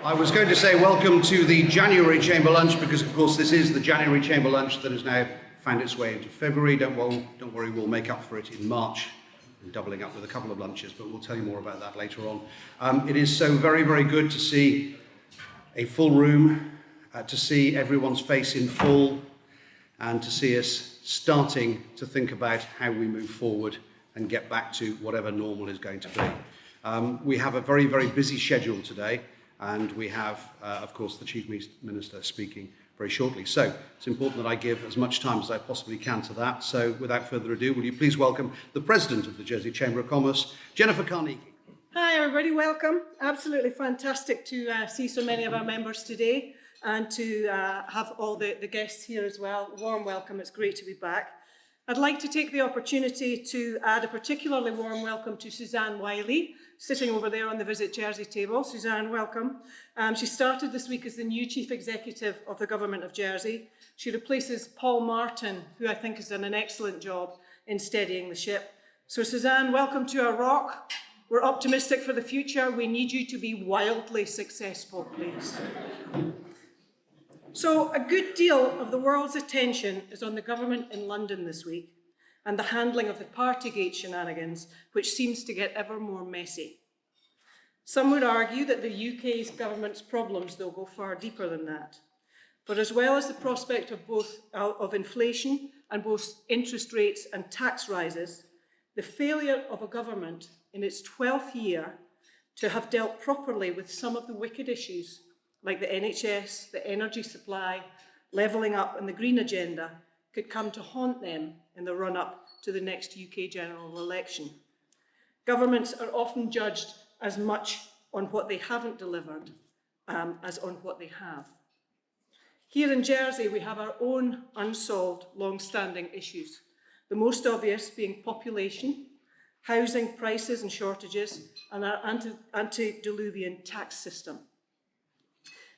I was going to say welcome to the January Chamber Lunch because, of course, this is the January Chamber Lunch that has now found its way into February. Don't worry, we'll make up for it in March, doubling up with a couple of lunches, but we'll tell you more about that later on. It is so very, very good to see a full room, to see everyone's face in full, and to see us starting to think about how we move forward and get back to whatever normal is going to be. We have a very, very busy schedule today. And we have, of course, the Chief Minister speaking very shortly. So it's important that I give as much time as I possibly can to that. So without further ado, will you please welcome the President of the Jersey Chamber of Commerce, Jennifer Carnegie. Hi everybody, welcome. Absolutely fantastic to see so many of our members today and to have all the guests here as well. Warm welcome, it's great to be back. I'd like to take the opportunity to add a particularly warm welcome to Suzanne Wiley, sitting over there on the Visit Jersey table. Suzanne, welcome. She started this week as the new Chief Executive of the Government of Jersey. She replaces Paul Martin, who I think has done an excellent job in steadying the ship. So Suzanne, welcome to our rock. We're optimistic for the future. We need you to be wildly successful, please. So a good deal of the world's attention is on the government in London this week and the handling of the Partygate shenanigans, which seems to get ever more messy. Some would argue that the UK's government's problems, though, go far deeper than that. But as well as the prospect of inflation and both interest rates and tax rises, the failure of a government in its 12th year to have dealt properly with some of the wicked issues like the NHS, the energy supply, levelling up and the green agenda could come to haunt them in the run-up to the next UK general election. Governments are often judged as much on what they haven't delivered as on what they have. Here in Jersey, we have our own unsolved, long-standing issues, the most obvious being population, housing prices and shortages, and our antediluvian tax system.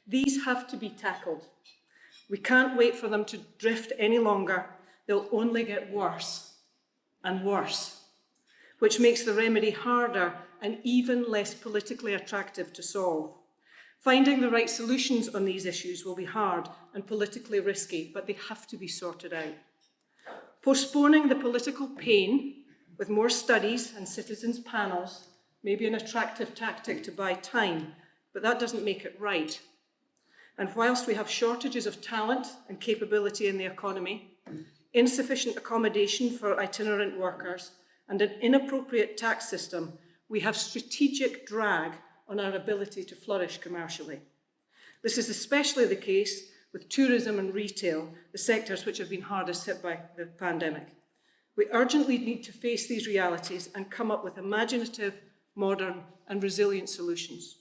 These have to be tackled. We can't wait for them to drift any longer. They'll only get worse and worse, which makes the remedy harder and even less politically attractive to solve. Finding the right solutions on these issues will be hard and politically risky, but they have to be sorted out. Postponing the political pain with more studies and citizens' panels may be an attractive tactic to buy time, but that doesn't make it right. And whilst we have shortages of talent and capability in the economy, insufficient accommodation for itinerant workers, and an inappropriate tax system, we have strategic drag on our ability to flourish commercially. This is especially the case with tourism and retail, the sectors which have been hardest hit by the pandemic. We urgently need to face these realities and come up with imaginative, modern, and resilient solutions.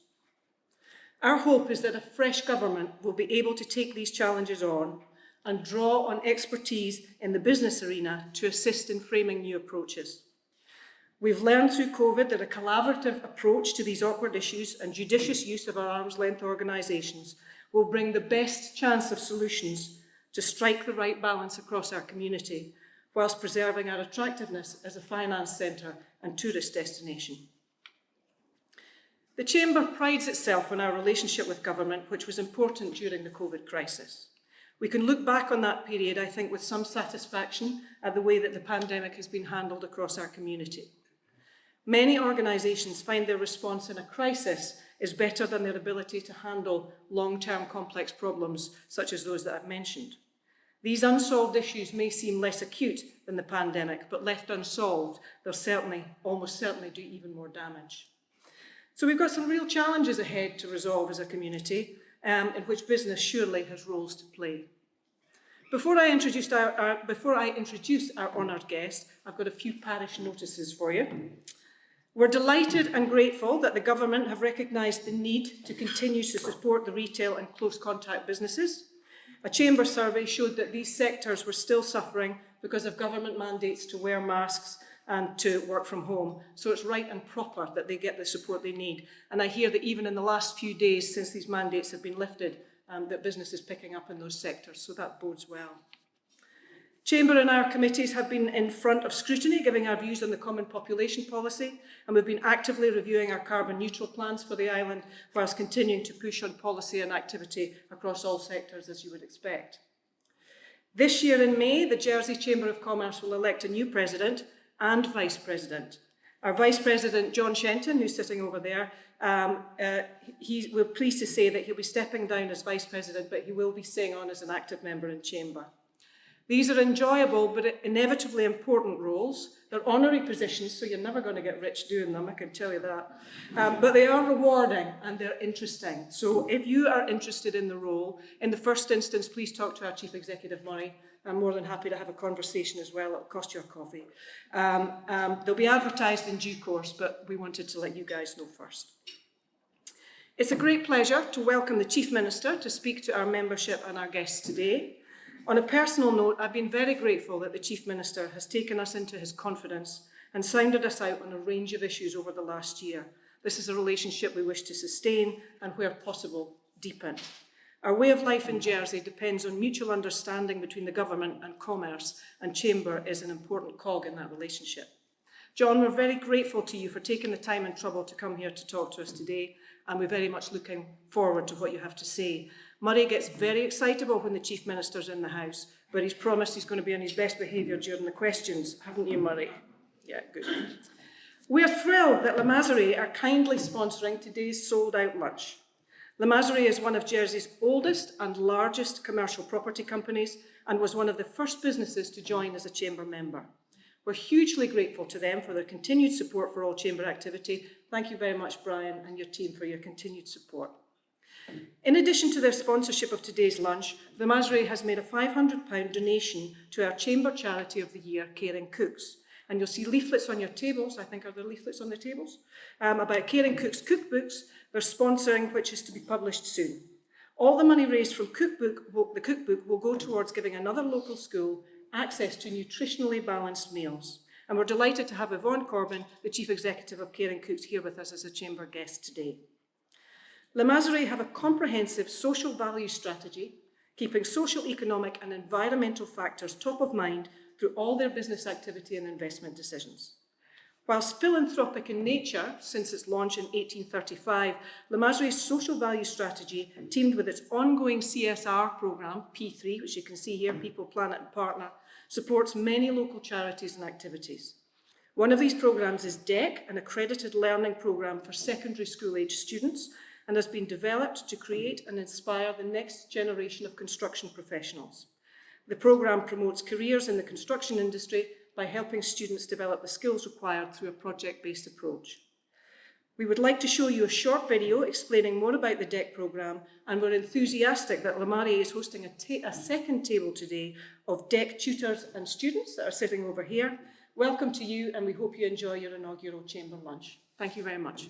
Our hope is that a fresh government will be able to take these challenges on and draw on expertise in the business arena to assist in framing new approaches. We've learned through COVID that a collaborative approach to these awkward issues and judicious use of our arm's length organisations will bring the best chance of solutions to strike the right balance across our community, whilst preserving our attractiveness as a finance centre and tourist destination. The Chamber prides itself on our relationship with government, which was important during the COVID crisis. We can look back on that period, I think, with some satisfaction at the way that the pandemic has been handled across our community. Many organisations find their response in a crisis is better than their ability to handle long-term complex problems, such as those that I've mentioned. These unsolved issues may seem less acute than the pandemic, but left unsolved, they'll almost certainly do even more damage. So we've got some real challenges ahead to resolve as a community, in which business surely has roles to play. Before I introduce our honoured guest, I've got a few parish notices for you. We're delighted and grateful that the government have recognised the need to continue to support the retail and close contact businesses. A Chamber survey showed that these sectors were still suffering because of government mandates to wear masks and to work from home. So it's right and proper that they get the support they need. And I hear that even in the last few days since these mandates have been lifted, that business is picking up in those sectors, so that bodes well. Chamber and our committees have been in front of scrutiny, giving our views on the Common Population Policy, and we've been actively reviewing our carbon neutral plans for the island, whilst continuing to push on policy and activity across all sectors, as you would expect. This year in May, the Jersey Chamber of Commerce will elect a new president and vice president. Our vice president, John Shenton, who's sitting over there, we're pleased to say that he'll be stepping down as vice president, but he will be staying on as an active member in Chamber. These are enjoyable but inevitably important roles. They're honorary positions, so you're never going to get rich doing them, I can tell you that. But they are rewarding and they're interesting. So if you are interested in the role, in the first instance, please talk to our Chief Executive, Murray. I'm more than happy to have a conversation as well. It'll cost you a coffee. They'll be advertised in due course, but we wanted to let you guys know first. It's a great pleasure to welcome the Chief Minister to speak to our membership and our guests today. On a personal note, I've been very grateful that the Chief Minister has taken us into his confidence and sounded us out on a range of issues over the last year. This is a relationship we wish to sustain and, where possible, deepen. Our way of life in Jersey depends on mutual understanding between the government and commerce, and Chamber is an important cog in that relationship. John, we're very grateful to you for taking the time and trouble to come here to talk to us today, and we're very much looking forward to what you have to say. Murray gets very excitable when the Chief Minister's in the House, but he's promised he's going to be on his best behaviour during the questions, haven't you, Murray? Yeah, good. We're thrilled that La Maserie are kindly sponsoring today's sold-out lunch. La Maserie is one of Jersey's oldest and largest commercial property companies and was one of the first businesses to join as a Chamber member. We're hugely grateful to them for their continued support for all Chamber activity. Thank you very much, Brian, and your team for your continued support. In addition to their sponsorship of today's lunch, the Maserie has made a £500 donation to our Chamber Charity of the Year, Caring Cooks. And you'll see leaflets on your tables, I think are there leaflets on the tables, about Caring Cooks cookbooks they're sponsoring, which is to be published soon. All the money raised from the cookbook will go towards giving another local school access to nutritionally balanced meals. And we're delighted to have Yvonne Corbin, the Chief Executive of Caring Cooks, here with us as a Chamber guest today. La Maserie have a comprehensive social value strategy, keeping social, economic and environmental factors top of mind through all their business activity and investment decisions. Whilst philanthropic in nature since its launch in 1835, La Maserie's social value strategy, teamed with its ongoing CSR programme, P3, which you can see here, People, Planet and Partner, supports many local charities and activities. One of these programmes is DEC, an accredited learning programme for secondary school-age students, and has been developed to create and inspire the next generation of construction professionals. The programme promotes careers in the construction industry by helping students develop the skills required through a project-based approach. We would like to show you a short video explaining more about the DEC programme, and we're enthusiastic that La Maserie is hosting a second table today of DEC tutors and students that are sitting over here. Welcome to you, and we hope you enjoy your inaugural Chamber lunch. Thank you very much.